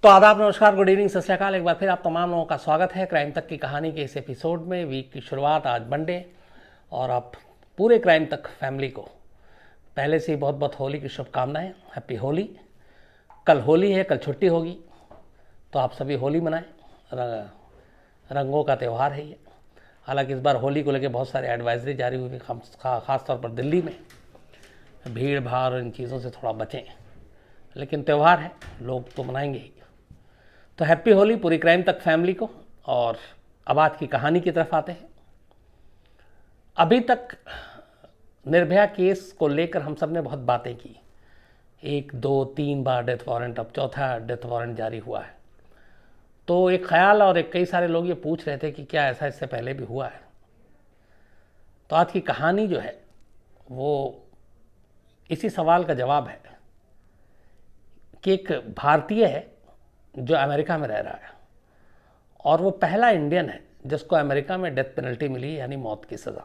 तो आदाब, नमस्कार, गुड इवनिंग, सत श्री अकाल। एक बार फिर आप तमाम लोगों का स्वागत है क्राइम तक की कहानी के इस एपिसोड में। वीक की शुरुआत आज मंडे, और आप पूरे क्राइम तक फैमिली को पहले से ही बहुत बहुत होली की शुभकामनाएं। हैप्पी होली। कल होली है, कल छुट्टी होगी, तो आप सभी होली मनाएं। रंगों का त्यौहार है ये। हालांकि इस बार होली को लेकर बहुत सारे एडवाइजरी जारी हुई, खास तौर पर दिल्ली में भीड़ भाड़ इन चीज़ों से थोड़ा बचें, लेकिन त्यौहार है, लोग तो मनाएंगे ही। तो हैप्पी होली पूरी क्राइम तक फैमिली को। और अब आज की कहानी की तरफ आते हैं। अभी तक निर्भया केस को लेकर हम सब ने बहुत बातें की, 1 2 3 बार डेथ वारंट, अब चौथा डेथ वारंट जारी हुआ है। तो एक ख्याल और कई सारे लोग ये पूछ रहे थे कि क्या ऐसा इससे पहले भी हुआ है। तो आज की कहानी जो है वो इसी सवाल का जवाब है कि एक भारतीय है जो अमेरिका में रह रहा है, और वो पहला इंडियन है जिसको अमेरिका में डेथ पेनल्टी मिली, यानी मौत की सज़ा।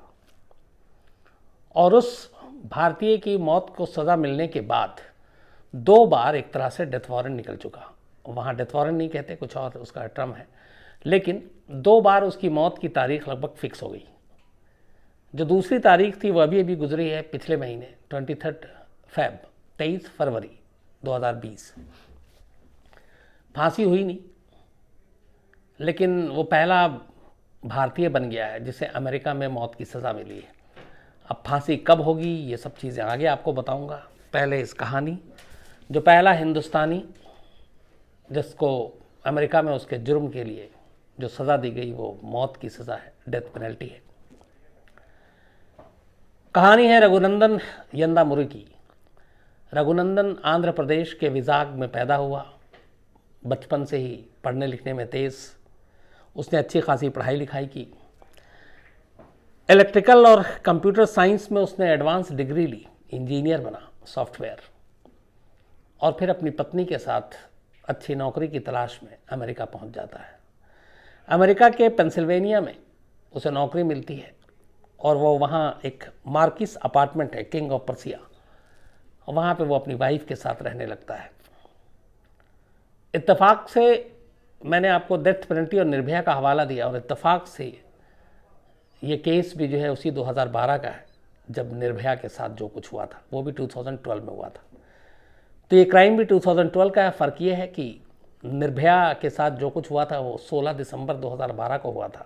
और उस भारतीय की मौत को सज़ा मिलने के बाद 2 बार एक तरह से डेथ वारंट निकल चुका। वहाँ डेथ वारंट नहीं कहते, कुछ और उसका टर्म है, लेकिन 2 बार उसकी मौत की तारीख लगभग फिक्स हो गई। जो दूसरी तारीख थी वो अभी अभी गुजरी है, पिछले महीने 23 फरवरी 2020। फांसी हुई नहीं, लेकिन वो पहला भारतीय बन गया है जिसे अमेरिका में मौत की सज़ा मिली है। अब फांसी कब होगी ये सब चीज़ें आगे आपको बताऊंगा। पहले इस कहानी, जो पहला हिंदुस्तानी जिसको अमेरिका में उसके जुर्म के लिए जो सज़ा दी गई वो मौत की सज़ा है, डेथ पेनल्टी है। कहानी है रघुनंदन यंदामुरी की। रघुनंदन आंध्र प्रदेश के विजाग में पैदा हुआ। बचपन से ही पढ़ने लिखने में तेज़, उसने अच्छी खासी पढ़ाई लिखाई की। इलेक्ट्रिकल और कंप्यूटर साइंस में उसने एडवांस डिग्री ली, इंजीनियर बना, सॉफ्टवेयर। और फिर अपनी पत्नी के साथ अच्छी नौकरी की तलाश में अमेरिका पहुंच जाता है। अमेरिका के पेंसिल्वेनिया में उसे नौकरी मिलती है, और वो वहाँ एक मार्किस अपार्टमेंट है, किंग ऑफ पर्सिया, वहाँ पे वो अपनी वाइफ के साथ रहने लगता है। इत्तेफाक से मैंने आपको डेथ पेनल्टी और निर्भया का हवाला दिया, और इत्तेफाक से ये केस भी जो है उसी 2012 का है, जब निर्भया के साथ जो कुछ हुआ था वो भी 2012 में हुआ था। तो ये क्राइम भी 2012 का है। फ़र्क ये है कि निर्भया के साथ जो कुछ हुआ था वो 16 दिसंबर 2012 को हुआ था,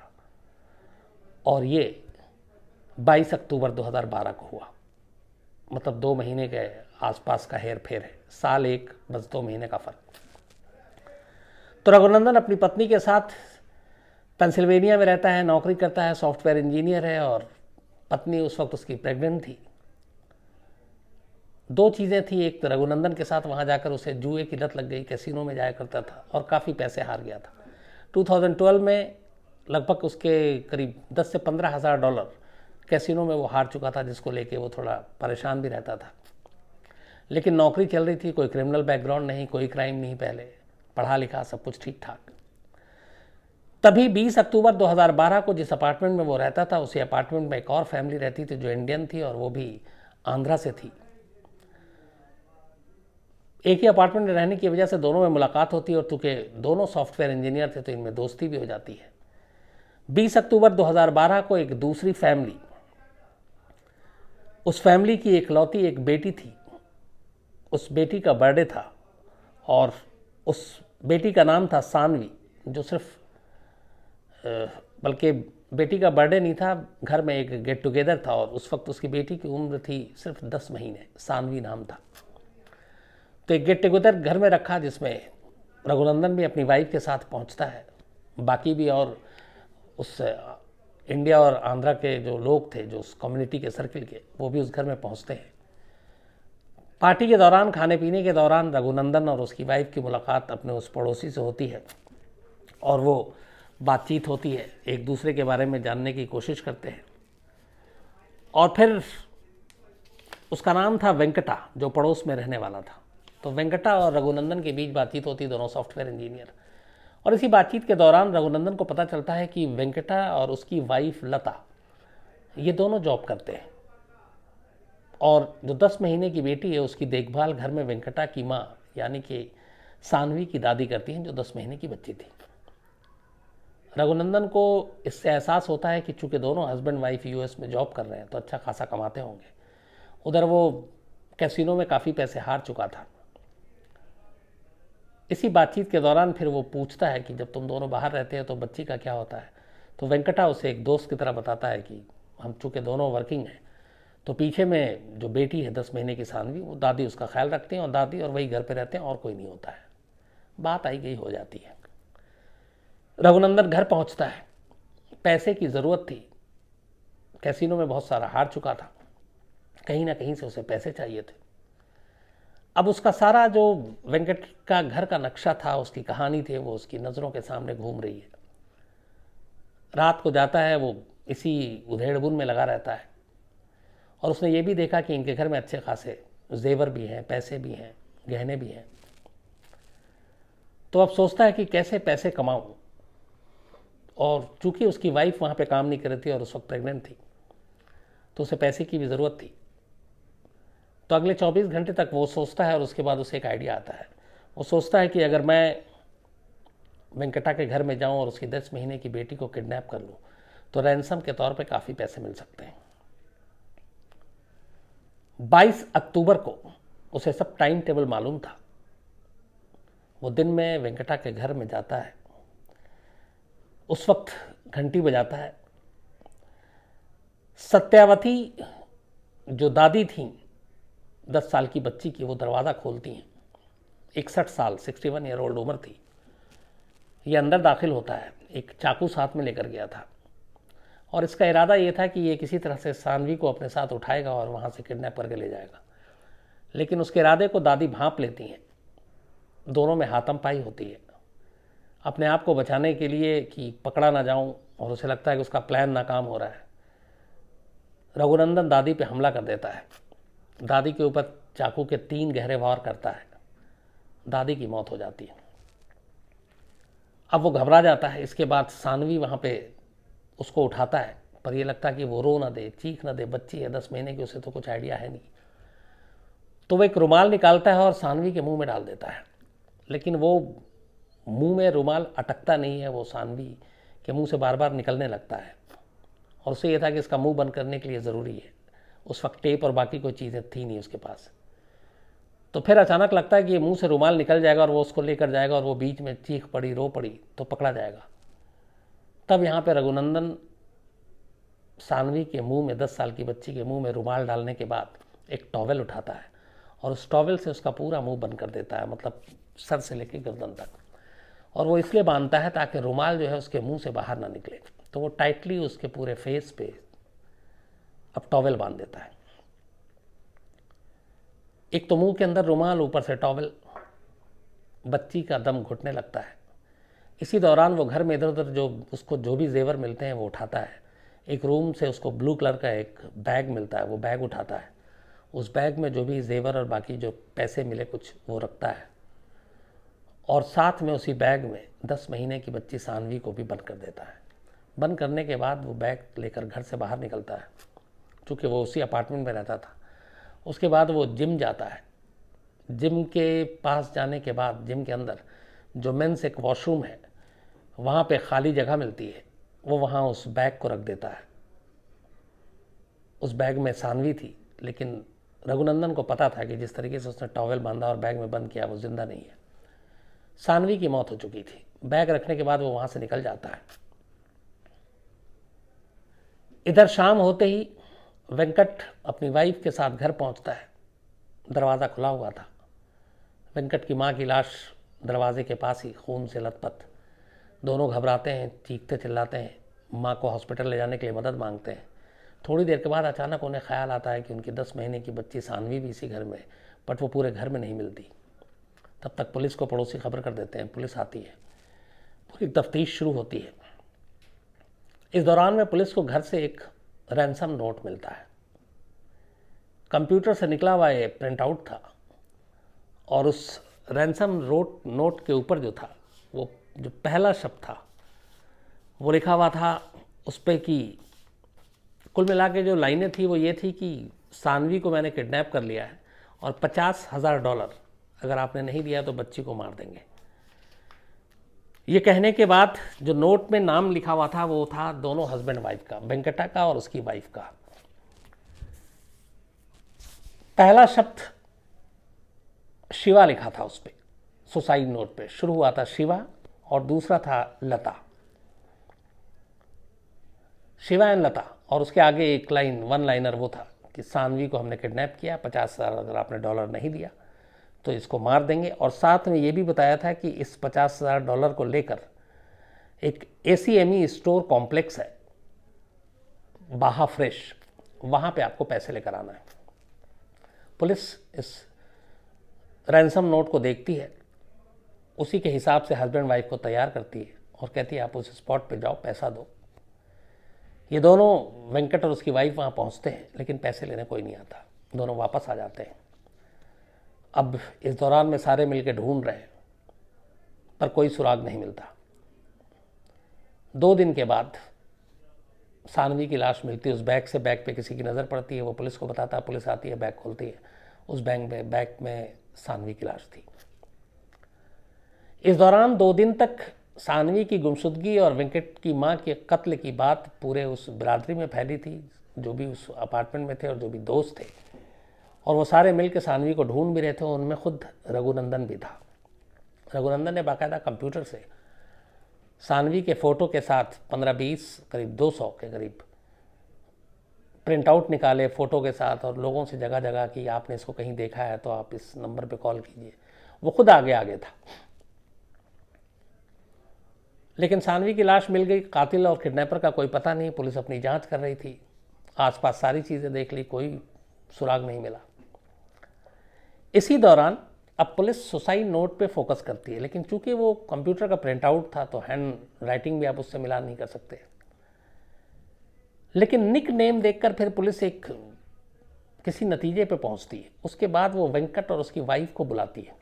और ये 22 अक्टूबर 2012 को हुआ। मतलब 2 महीने के आसपास का हेर फेर है, साल एक, बस 2 महीने का फ़र्क। तो रघुनंदन अपनी पत्नी के साथ पेंसिल्वेनिया में रहता है, नौकरी करता है, सॉफ्टवेयर इंजीनियर है, और पत्नी उस वक्त उसकी प्रेग्नेंट थी। 2 चीज़ें थी, एक तो रघुनंदन के साथ वहाँ जाकर उसे जुए की लत लग गई, कैसीनो में जाया करता था और काफ़ी पैसे हार गया था। 2012 में लगभग उसके करीब 10 से 15 हज़ार डॉलर कैसीनो में वो हार चुका था, जिसको लेके वो थोड़ा परेशान भी रहता था। लेकिन नौकरी चल रही थी, कोई क्रिमिनल बैकग्राउंड नहीं, कोई क्राइम नहीं, पहले पढ़ा लिखा, सब कुछ ठीक ठाक। तभी 20 अक्टूबर 2012 को जिस अपार्टमेंट में वो रहता था, उसी अपार्टमेंट में एक और फैमिली रहती थी जो इंडियन थी, और वो भी आंध्रा से थी। एक ही अपार्टमेंट में रहने की वजह से दोनों में मुलाकात होती है, और चूँकि दोनों सॉफ्टवेयर इंजीनियर थे तो इनमें दोस्ती भी हो जाती है। 20 अक्टूबर 2012 को एक दूसरी फैमिली, उस फैमिली की एकलौती एक बेटी थी, उस बेटी का बर्थडे था, और उस बेटी का नाम था सानवी, जो सिर्फ बल्कि बेटी का बर्थडे नहीं था, घर में एक गेट टुगेदर था, और उस वक्त उसकी बेटी की उम्र थी सिर्फ 10 महीने, सानवी नाम था। तो एक गेट टुगेदर घर में रखा, जिसमें रघुनंदन भी अपनी वाइफ के साथ पहुंचता है, बाकी भी और उस इंडिया और आंध्रा के जो लोग थे, जो उस कम्युनिटी के सर्किल के, वो भी उस घर में पहुंचते हैं। पार्टी के दौरान, खाने पीने के दौरान रघुनंदन और उसकी वाइफ की मुलाकात अपने उस पड़ोसी से होती है, और वो बातचीत होती है, एक दूसरे के बारे में जानने की कोशिश करते हैं। और फिर उसका नाम था वेंकटा, जो पड़ोस में रहने वाला था। तो वेंकटा और रघुनंदन के बीच बातचीत होती, दोनों सॉफ्टवेयर इंजीनियर। और इसी बातचीत के दौरान रघुनंदन को पता चलता है कि वेंकटा और उसकी वाइफ लता, ये दोनों जॉब करते हैं, और जो 10 महीने की बेटी है उसकी देखभाल घर में वेंकटा की माँ यानी कि सानवी की दादी करती हैं, जो 10 महीने की बच्ची थी। रघुनंदन को इससे एहसास होता है कि चूंकि दोनों हस्बैंड वाइफ यूएस में जॉब कर रहे हैं तो अच्छा खासा कमाते होंगे। उधर वो कैसीनो में काफ़ी पैसे हार चुका था। इसी बातचीत के दौरान फिर वो पूछता है कि जब तुम दोनों बाहर रहते हैं तो बच्ची का क्या होता है। तो वेंकटा उसे एक दोस्त की तरह बताता है कि हम चूँकि दोनों वर्किंग हैं तो पीछे में जो बेटी है 10 महीने की सानवी, वो दादी उसका ख्याल रखती हैं और दादी और वही घर पे रहते हैं और कोई नहीं होता है। बात आई गई हो जाती है। रघुनंदन घर पहुंचता है। पैसे की ज़रूरत थी, कैसीनो में बहुत सारा हार चुका था, कहीं ना कहीं से उसे पैसे चाहिए थे। अब उसका सारा जो वेंकट का घर का नक्शा था, उसकी कहानी थी, वो उसकी नज़रों के सामने घूम रही है। रात को जाता है, वो इसी उधेड़बुन में लगा रहता है और उसने ये भी देखा कि इनके घर में अच्छे खासे जेवर भी हैं, पैसे भी हैं, गहने भी हैं। तो अब सोचता है कि कैसे पैसे कमाऊं, और चूंकि उसकी वाइफ वहाँ पे काम नहीं कर रही थी और उस वक्त प्रेग्नेंट थी तो उसे पैसे की भी ज़रूरत थी। तो अगले 24 घंटे तक वो सोचता है और उसके बाद उसे एक आइडिया आता है। वो सोचता है कि अगर मैं वेंकटा के घर में जाऊं और उसकी 10 महीने की बेटी को किडनैप कर लूं तो रैंसम के तौर पे काफ़ी पैसे मिल सकते हैं। 22 अक्टूबर को उसे सब टाइम टेबल मालूम था। वो दिन में वेंकटा के घर में जाता है। उस वक्त घंटी बजाता है। सत्यावती जो दादी थी 10 साल की बच्ची की, वो दरवाज़ा खोलती हैं। 61 साल 61 ईयर ओल्ड उम्र थी। ये अंदर दाखिल होता है, एक चाकू साथ में लेकर गया था और इसका इरादा ये था कि ये किसी तरह से सानवी को अपने साथ उठाएगा और वहाँ से किडनैप करके ले जाएगा। लेकिन उसके इरादे को दादी भांप लेती हैं। दोनों में हाथम-पाई होती है अपने आप को बचाने के लिए कि पकड़ा ना जाऊं, और उसे लगता है कि उसका प्लान नाकाम हो रहा है। रघुनंदन दादी पे हमला कर देता है। दादी के ऊपर चाकू के 3 गहरे वार करता है। दादी की मौत हो जाती है। अब वो घबरा जाता है। इसके बाद सानवी वहाँ पे उसको उठाता है, पर यह लगता है कि वो रो ना दे, चीख ना दे, बच्ची है 10 महीने की, उसे तो कुछ आइडिया है नहीं। तो वो एक रुमाल निकालता है और सानवी के मुंह में डाल देता है। लेकिन वो मुंह में रुमाल अटकता नहीं है, वो सानवी के मुंह से बार बार निकलने लगता है। और उसे यह था कि इसका मुंह बंद करने के लिए ज़रूरी है। उस वक्त टेप और बाकी कोई चीज़ें थी नहीं उसके पास। तो फिर अचानक लगता है कि ये मुंह से रुमाल निकल जाएगा और वो उसको लेकर जाएगा और वो बीच में चीख पड़ी, रो पड़ी तो पकड़ा जाएगा। तब यहाँ पे रघुनंदन सानवी के मुंह में, 10 साल की बच्ची के मुंह में रुमाल डालने के बाद एक टॉवेल उठाता है और उस टॉवेल से उसका पूरा मुंह बंद कर देता है, मतलब सर से लेकर गर्दन तक। और वो इसलिए बांधता है ताकि रुमाल जो है उसके मुंह से बाहर ना निकले। तो वो टाइटली उसके पूरे फेस पे अब टॉवेल बांध देता है। एक तो मुंह के अंदर रुमाल, ऊपर से टॉवेल। बच्ची का दम घुटने लगता है। इसी दौरान वो घर में इधर उधर जो उसको जो भी जेवर मिलते हैं वो उठाता है। एक रूम से उसको ब्लू कलर का एक बैग मिलता है, वो बैग उठाता है। उस बैग में जो भी जेवर और बाकी जो पैसे मिले कुछ, वो रखता है। और साथ में उसी बैग में 10 महीने की बच्ची सानवी को भी बंद कर देता है। बंद करने के बाद वो बैग लेकर घर से बाहर निकलता है, चूँकि वो उसी अपार्टमेंट में रहता था। उसके बाद वो जिम जाता है। जिम के पास जाने के बाद जिम के अंदर जो मेंस एक वॉशरूम है, वहाँ पे खाली जगह मिलती है। वो वहाँ उस बैग को रख देता है। उस बैग में सानवी थी, लेकिन रघुनंदन को पता था कि जिस तरीके से उसने टॉवेल बांधा और बैग में बंद किया, वो जिंदा नहीं है। सानवी की मौत हो चुकी थी। बैग रखने के बाद वो वहाँ से निकल जाता है। इधर शाम होते ही वेंकट अपनी वाइफ के साथ घर पहुँचता है। दरवाज़ा खुला हुआ था। वेंकट की माँ की लाश दरवाजे के पास ही खून से लथपथ। दोनों घबराते हैं, चीखते चिल्लाते हैं, माँ को हॉस्पिटल ले जाने के लिए मदद मांगते हैं। थोड़ी देर के बाद अचानक उन्हें ख्याल आता है कि उनकी 10 महीने की बच्ची सानवी भी इसी घर में है, बट वो पूरे घर में नहीं मिलती। तब तक पुलिस को पड़ोसी खबर कर देते हैं। पुलिस आती है, पूरी तफ्तीश शुरू होती है। इस दौरान में पुलिस को घर से एक रैंसम नोट मिलता है। कंप्यूटर से निकला हुआ ये प्रिंट आउट था और उस रैंसम नोट के ऊपर जो था, वो जो पहला शब्द था वो लिखा हुआ था उस पर कि कुल मिला के जो लाइनें थी वो ये थी कि सानवी को मैंने किडनैप कर लिया है और $50,000 अगर आपने नहीं दिया तो बच्ची को मार देंगे। ये कहने के बाद जो नोट में नाम लिखा हुआ था वो था दोनों हस्बैंड वाइफ का, वेंकटा का और उसकी वाइफ का। पहला शब्द शिवा लिखा था उस पर, सुसाइड नोट पे शुरू हुआ था शिवा, और दूसरा था लता, शिवा एंड लता। और उसके आगे एक लाइन, वन लाइनर वो था कि सानवी को हमने किडनैप किया, 50,000 अगर आपने डॉलर नहीं दिया तो इसको मार देंगे। और साथ में ये भी बताया था कि इस 50,000 डॉलर को लेकर एक ACME स्टोर कॉम्प्लेक्स है बाहा फ्रेश, वहाँ पे आपको पैसे लेकर आना है। पुलिस इस रैंसम नोट को देखती है, उसी के हिसाब से हस्बैंड वाइफ को तैयार करती है और कहती है आप उस स्पॉट पे जाओ, पैसा दो। ये दोनों, वेंकट और उसकी वाइफ, वहाँ पहुँचते हैं, लेकिन पैसे लेने कोई नहीं आता, दोनों वापस आ जाते हैं। अब इस दौरान में सारे मिलकर ढूंढ रहे हैं पर कोई सुराग नहीं मिलता। 2 दिन के बाद सानवी की लाश मिलती है। उस बैग से, बैग पे किसी की नज़र पड़ती है, वो पुलिस को बताता है, पुलिस आती है, बैग खोलती है, उस बैग में सानवी की लाश थी। इस दौरान 2 दिन तक सानवी की गुमशुदगी और वेंकट की मां के कत्ल की बात पूरे उस बिरादरी में फैली थी, जो भी उस अपार्टमेंट में थे और जो भी दोस्त थे, और वो सारे मिलकर सानवी को ढूंढ भी रहे थे। उनमें खुद रघुनंदन भी था। रघुनंदन ने बाकायदा कंप्यूटर से सानवी के फ़ोटो के साथ 15-20 करीब 200 के करीब प्रिंट आउट निकाले फ़ोटो के साथ, और लोगों से जगह जगह कि आपने इसको कहीं देखा है तो आप इस नंबर पे कॉल कीजिए। वो खुद आगे था। लेकिन सानवी की लाश मिल गई, कातिल और किडनैपर का कोई पता नहीं। पुलिस अपनी जांच कर रही थी, आसपास सारी चीज़ें देख ली, कोई सुराग नहीं मिला। इसी दौरान अब पुलिस सुसाइड नोट पे फोकस करती है, लेकिन चूंकि वो कंप्यूटर का प्रिंट आउट था तो हैंड राइटिंग भी आप उससे मिलान नहीं कर सकते। लेकिन निक नेम देखकर फिर पुलिस एक किसी नतीजे पे पहुंचती है। उसके बाद वो वेंकट और उसकी वाइफ को बुलाती है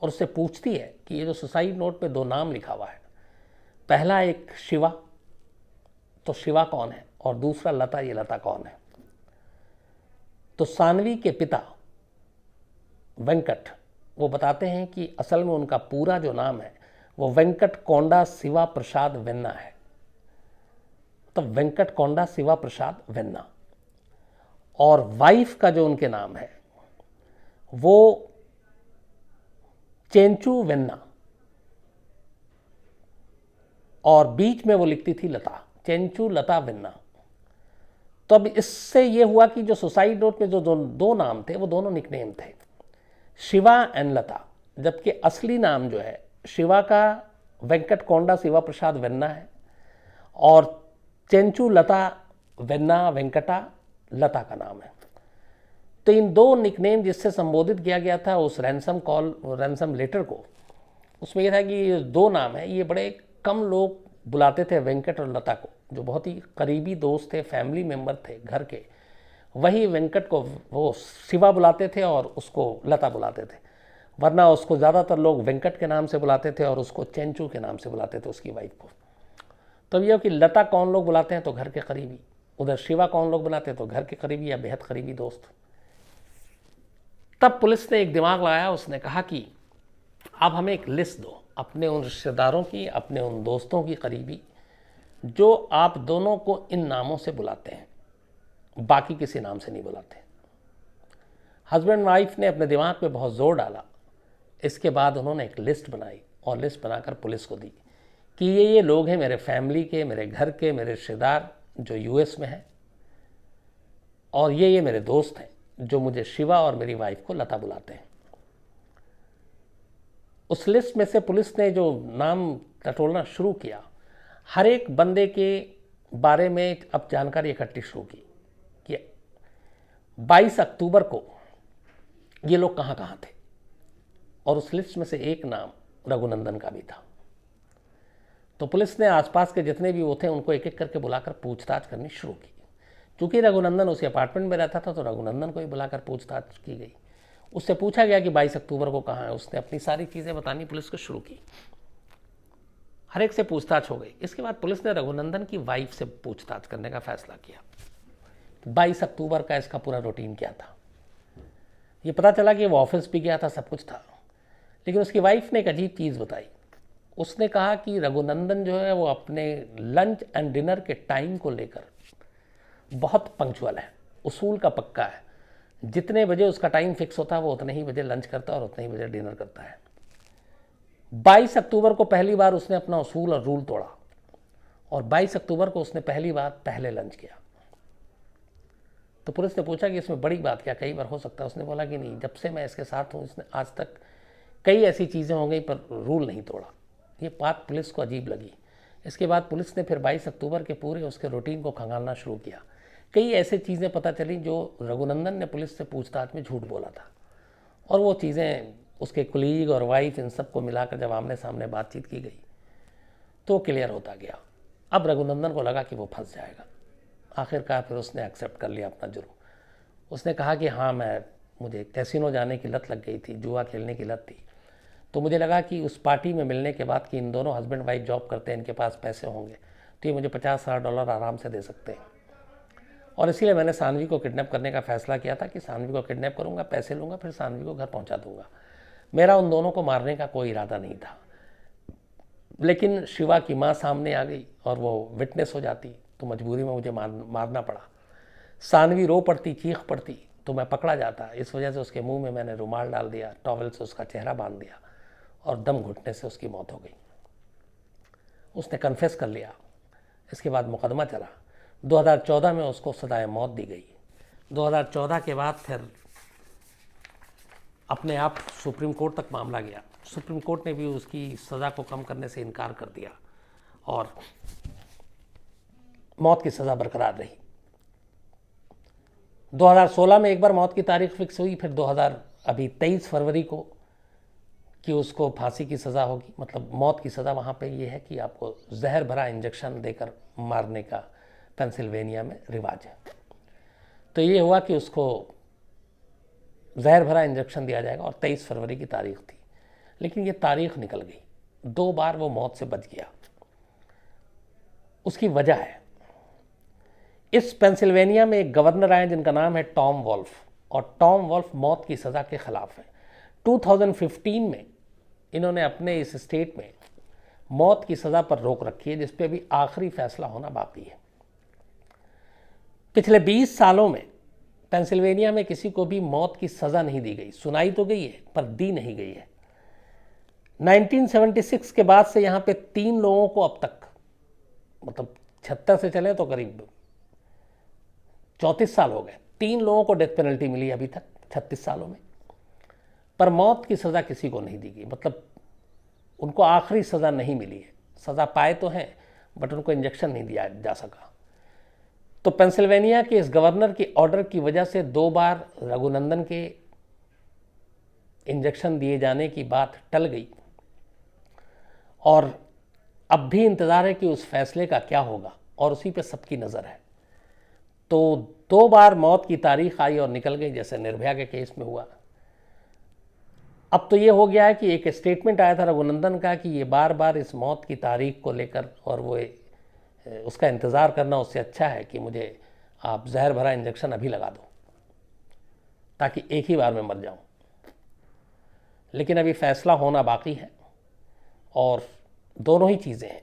और उससे पूछती है कि ये जो सुसाइड नोट पे 2 नाम लिखा हुआ है, पहला एक शिवा, तो शिवा कौन है, और दूसरा लता, ये लता कौन है। तो सानवी के पिता वेंकट वो बताते हैं कि असल में उनका पूरा जो नाम है वो वेंकट कोंडा शिवा प्रसाद वेन्ना है। तो वेंकट कोंडा शिवा प्रसाद वेन्ना, और वाइफ का जो उनके नाम है वो चेंचू वेन्ना, और बीच में वो लिखती थी लता, चेंचू लता वेन्ना। तो अब इससे ये हुआ कि जो सुसाइड नोट में जो 2 नाम थे वो दोनों निकनेम थे, शिवा एंड लता, जबकि असली नाम जो है शिवा का वेंकट कोंडा शिवा प्रसाद वेन्ना है, और चेंचू लता वेन्ना वेंकटा लता का नाम है। तो इन 2 निकनेम जिससे संबोधित किया गया था उस रैंसम लेटर को, उसमें यह था कि ये 2 नाम है, ये बड़े कम लोग बुलाते थे वेंकट और लता को, जो बहुत ही करीबी दोस्त थे, फैमिली मेंबर थे घर के। वही वेंकट को वो शिवा बुलाते थे और उसको लता बुलाते थे, वरना उसको ज़्यादातर लोग वेंकट के नाम से बुलाते थे और उसको चेंचू के नाम से बुलाते थे, उसकी वाइफ को। तब यह कि लता कौन लोग बुलाते हैं तो घर के करीबी, उधर शिवा कौन लोग बुलाते हैं तो घर के करीबी या बेहद करीबी दोस्त। तब पुलिस ने एक दिमाग लगाया, उसने कहा कि आप हमें एक लिस्ट दो अपने उन रिश्तेदारों की, अपने उन दोस्तों की करीबी, जो आप दोनों को इन नामों से बुलाते हैं, बाकी किसी नाम से नहीं बुलाते। हस्बैंड वाइफ ने अपने दिमाग पे बहुत जोर डाला। इसके बाद उन्होंने एक लिस्ट बनाई और लिस्ट बनाकर पुलिस को दी कि ये लोग हैं मेरे फैमिली के, मेरे घर के, मेरे रिश्तेदार जो US में हैं, और ये मेरे दोस्त हैं जो मुझे शिवा और मेरी वाइफ को लता बुलाते हैं। उस लिस्ट में से पुलिस ने जो नाम टटोलना शुरू किया, हर एक बंदे के बारे में अब जानकारी इकट्ठी शुरू की कि 22 अक्टूबर को ये लोग कहाँ कहाँ थे, और उस लिस्ट में से एक नाम रघुनंदन का भी था। तो पुलिस ने आसपास के जितने भी वो थे उनको एक एक करके बुलाकर पूछताछ करनी शुरू की। चूंकि रघुनंदन उसी अपार्टमेंट में रहता था तो रघुनंदन को ही बुलाकर पूछताछ की गई। उससे पूछा गया कि 22 अक्टूबर को कहाँ है। उसने अपनी सारी चीज़ें बतानी पुलिस को शुरू की। हर एक से पूछताछ हो गई। इसके बाद पुलिस ने रघुनंदन की वाइफ से पूछताछ करने का फैसला किया। 22 अक्टूबर का इसका पूरा रूटीन क्या था। ये पता चला कि वो ऑफिस भी गया था, सब कुछ था, लेकिन उसकी वाइफ ने एक अजीब चीज़ बताई। उसने कहा कि रघुनंदन जो है वो अपने लंच एंड डिनर के टाइम को लेकर बहुत पंक्चुअल है, उसूल का पक्का है। जितने बजे उसका टाइम फिक्स होता है वो उतने ही बजे लंच करता है और उतने ही बजे डिनर करता है। 22 अक्टूबर को पहली बार उसने अपना उसूल और रूल तोड़ा और 22 अक्टूबर को उसने पहली बार पहले लंच किया। तो पुलिस ने पूछा कि इसमें बड़ी बात क्या, कई बार हो सकता है। उसने बोला कि नहीं, जब से मैं इसके साथ हूँ इसने आज तक कई ऐसी चीज़ें हो गई पर रूल नहीं तोड़ा। ये बात पुलिस को अजीब लगी। इसके बाद पुलिस ने फिर 22 अक्टूबर के पूरे उसके रूटीन को खंगालना शुरू किया। कई ऐसी चीज़ें पता चली जो रघुनंदन ने पुलिस से पूछताछ में झूठ बोला था, और वो चीज़ें उसके कुलीग और वाइफ इन सब को मिलाकर जब आमने सामने बातचीत की गई तो क्लियर होता गया। अब रघुनंदन को लगा कि वो फंस जाएगा। आखिरकार फिर उसने एक्सेप्ट कर लिया अपना जुर्म। उसने कहा कि हाँ, मुझे कैसीनो जाने की लत लग गई थी, जुआ खेलने की लत थी, तो मुझे लगा कि उस पार्टी में मिलने के बाद कि इन दोनों हस्बैंड वाइफ जॉब करते हैं, इनके पास पैसे होंगे तो ये मुझे $50,000 आराम से दे सकते हैं, और इसीलिए मैंने सानवी को किडनैप करने का फैसला किया था कि सानवी को किडनैप करूंगा, पैसे लूँगा, फिर सानवी को घर पहुंचा दूंगा। मेरा उन दोनों को मारने का कोई इरादा नहीं था। लेकिन शिवा की माँ सामने आ गई और वो विटनेस हो जाती तो मजबूरी में मुझे मारना पड़ा। सानवी रो पड़ती, चीख पड़ती तो मैं पकड़ा जाता। इस वजह से उसके मुंह में मैंने रुमाल डाल दिया, टॉवल से उसका चेहरा बांध दिया और दम घुटने से उसकी मौत हो गई। उसने कन्फेस कर लिया। इसके बाद मुकदमा चला। 2014 में उसको सजाए मौत दी गई। 2014 के बाद फिर अपने आप सुप्रीम कोर्ट तक मामला गया। सुप्रीम कोर्ट ने भी उसकी सज़ा को कम करने से इनकार कर दिया और मौत की सज़ा बरकरार रही। 2016 में एक बार मौत की तारीख फिक्स हुई, फिर 23 फरवरी को कि उसको फांसी की सज़ा होगी। मतलब मौत की सज़ा वहाँ पे ये है कि आपको जहर भरा इंजेक्शन देकर मारने का पेंसिल्वेनिया में रिवाज है। तो ये हुआ कि उसको जहर भरा इंजेक्शन दिया जाएगा और 23 फरवरी की तारीख थी, लेकिन ये तारीख निकल गई। 2 बार वो मौत से बच गया। उसकी वजह है, इस पेंसिल्वेनिया में एक गवर्नर आए जिनका नाम है टॉम वॉल्फ, और टॉम वॉल्फ मौत की सज़ा के खिलाफ है। 2015 में इन्होंने अपने इस स्टेट में मौत की सज़ा पर रोक रखी है, जिस पे अभी आखिरी फैसला होना बाकी है। पिछले 20 सालों में पेंसिल्वेनिया में किसी को भी मौत की सज़ा नहीं दी गई। सुनाई तो गई है पर दी नहीं गई है। 1976 के बाद से यहाँ पे 3 लोगों को अब तक, मतलब 76 से चले तो करीब 34 साल हो गए, 3 लोगों को डेथ पेनल्टी मिली अभी तक 36 सालों में, पर मौत की सज़ा किसी को नहीं दी गई। मतलब उनको आखिरी सज़ा नहीं मिली है। सज़ा पाए तो हैं बट उनको इंजेक्शन नहीं दिया जा सका। तो पेंसिल्वेनिया के इस गवर्नर की ऑर्डर की वजह से 2 बार रघुनंदन के इंजेक्शन दिए जाने की बात टल गई, और अब भी इंतज़ार है कि उस फैसले का क्या होगा, और उसी पे सबकी नज़र है। तो 2 बार मौत की तारीख आई और निकल गई, जैसे निर्भया के केस में हुआ। अब तो ये हो गया है कि एक स्टेटमेंट आया था रघुनंदन का कि ये बार बार इस मौत की तारीख को लेकर और वो उसका इंतज़ार करना, उससे अच्छा है कि मुझे आप जहर भरा इंजेक्शन अभी लगा दो ताकि एक ही बार में मर जाऊं। लेकिन अभी फैसला होना बाकी है, और दोनों ही चीज़ें हैं।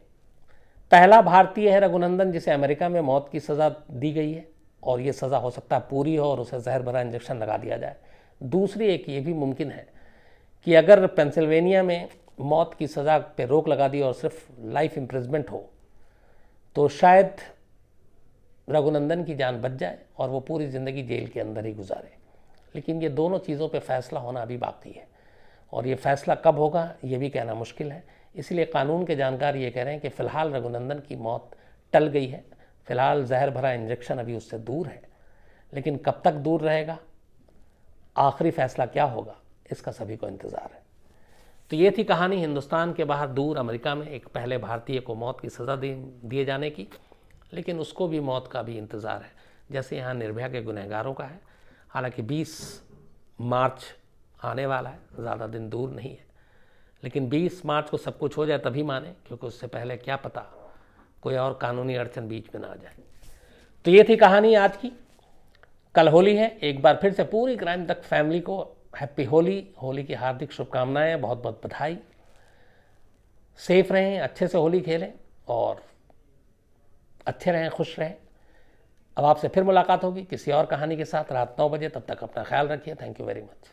पहला भारतीय है रघुनंदन जिसे अमेरिका में मौत की सज़ा दी गई है, और ये सज़ा हो सकता है पूरी हो और उसे जहर भरा इंजेक्शन लगा दिया जाए। दूसरी एक ये भी मुमकिन है कि अगर पेंसिल्वेनिया में मौत की सज़ा पे रोक लगा दी और सिर्फ लाइफ इम्प्रिजमेंट हो तो शायद रघुनंदन की जान बच जाए और वो पूरी ज़िंदगी जेल के अंदर ही गुजारे। लेकिन ये दोनों चीज़ों पे फैसला होना अभी बाकी है, और ये फैसला कब होगा ये भी कहना मुश्किल है। इसलिए कानून के जानकार ये कह रहे हैं कि फ़िलहाल रघुनंदन की मौत टल गई है। फ़िलहाल जहर भरा इंजेक्शन अभी उससे दूर है, लेकिन कब तक दूर रहेगा, आखिरी फैसला क्या होगा, इसका सभी को इंतज़ार है। तो ये थी कहानी हिंदुस्तान के बाहर दूर अमेरिका में एक पहले भारतीय को मौत की सज़ा दिए जाने की, लेकिन उसको भी मौत का भी इंतज़ार है, जैसे यहाँ निर्भया के गुनहगारों का है। हालांकि 20 मार्च आने वाला है, ज़्यादा दिन दूर नहीं है, लेकिन 20 मार्च को सब कुछ हो जाए तभी माने, क्योंकि उससे पहले क्या पता कोई और कानूनी अड़चन बीच में ना आ जाए। तो ये थी कहानी आज की। कल होली है। एक बार फिर से पूरी क्राइम तक फैमिली को हैप्पी होली, होली की हार्दिक शुभकामनाएं, बहुत बहुत बधाई। सेफ रहें, अच्छे से होली खेलें और अच्छे रहें, खुश रहें। अब आपसे फिर मुलाकात होगी किसी और कहानी के साथ रात 9 बजे। तब तक अपना ख्याल रखिए। Thank you very much.